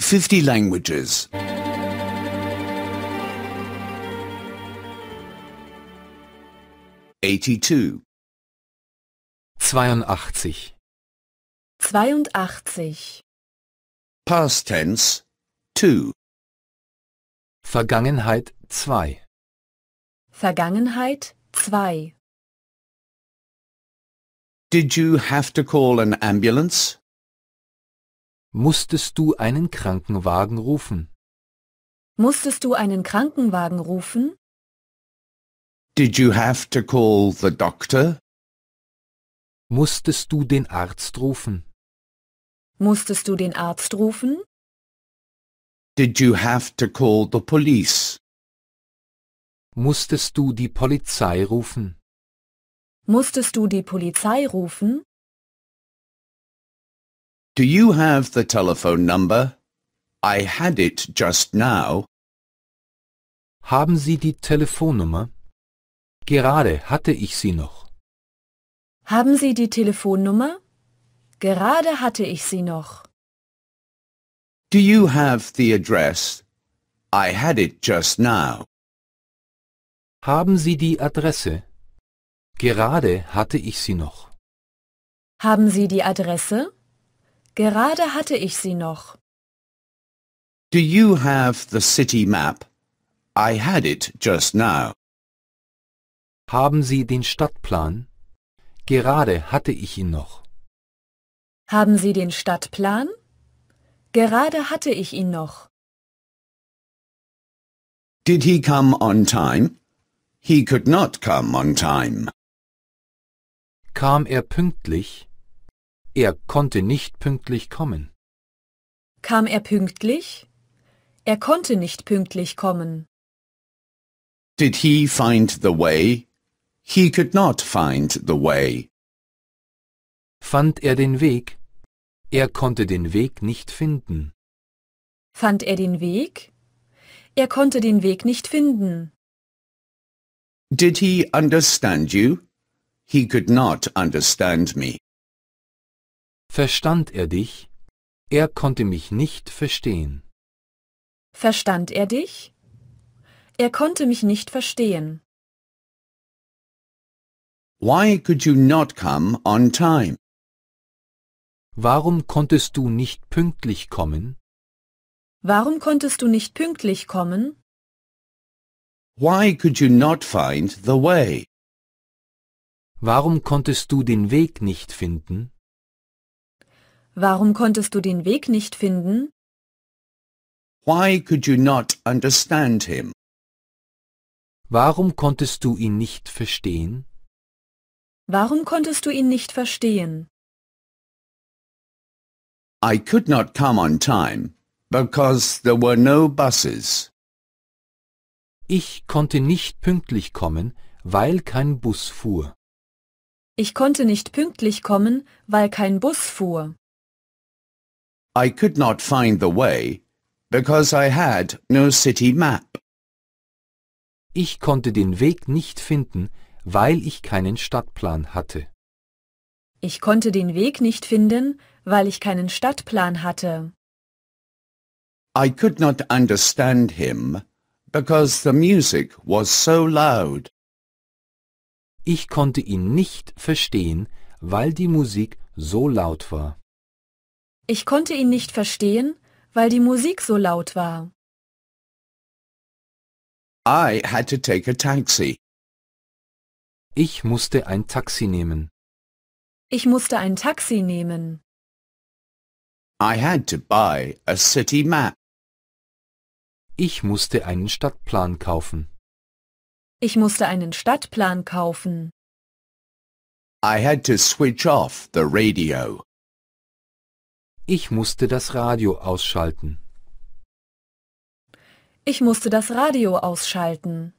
50 languages. 82. 82. 82. Past tense 2. Vergangenheit 2. Vergangenheit 2. Did you have to call an ambulance? Musstest du einen Krankenwagen rufen? Musstest du einen Krankenwagen rufen? Did you have to call the doctor? Musstest du den Arzt rufen? Musstest du den Arzt rufen? Did you have to call the police? Musstest du die Polizei rufen? Musstest du die Polizei rufen? Do you have the telephone number? I had it just now. Haben Sie die Telefonnummer? Gerade hatte ich sie noch. Haben Sie die Telefonnummer? Gerade hatte ich sie noch. Do you have the address? I had it just now. Haben Sie die Adresse? Gerade hatte ich sie noch. Haben Sie die Adresse? Gerade hatte ich sie noch. Do you have the city map? I had it just now. Haben Sie den Stadtplan? Gerade hatte ich ihn noch. Haben Sie den Stadtplan? Gerade hatte ich ihn noch. Did he come on time? He could not come on time. Kam er pünktlich? Er konnte nicht pünktlich kommen. Kam er pünktlich? Er konnte nicht pünktlich kommen. Did he find the way? He could not find the way. Fand er den Weg? Er konnte den Weg nicht finden. Fand er den Weg? Er konnte den Weg nicht finden. Did he understand you? He could not understand me. Verstand er dich? Er konnte mich nicht verstehen. Verstand er dich? Er konnte mich nicht verstehen. Why could you not come on time? Warum konntest du nicht pünktlich kommen? Warum konntest du nicht pünktlich kommen? Why could you not find the way? Warum konntest du den Weg nicht finden? Warum konntest du den Weg nicht finden? Why could you not understand him? Warum konntest du ihn nicht verstehen? Warum konntest du ihn nicht verstehen? I could not come on time because there were no buses. Ich konnte nicht pünktlich kommen, weil kein Bus fuhr. Ich konnte nicht pünktlich kommen, weil kein Bus fuhr. I could not find the way because I had no city map. Ich konnte den Weg nicht finden, weil ich keinen Stadtplan hatte. Ich konnte den Weg nicht finden, weil ich keinen Stadtplan hatte. I could not understand him because the music was so loud. Ich konnte ihn nicht verstehen, weil die Musik so laut war. Ich konnte ihn nicht verstehen, weil die Musik so laut war. I had to take a taxi. Ich musste ein Taxi nehmen. Ich musste ein Taxi nehmen. I had to buy a city map. Ich musste einen Stadtplan kaufen. Ich musste einen Stadtplan kaufen. I had to switch off the radio. Ich musste das Radio ausschalten. Ich musste das Radio ausschalten.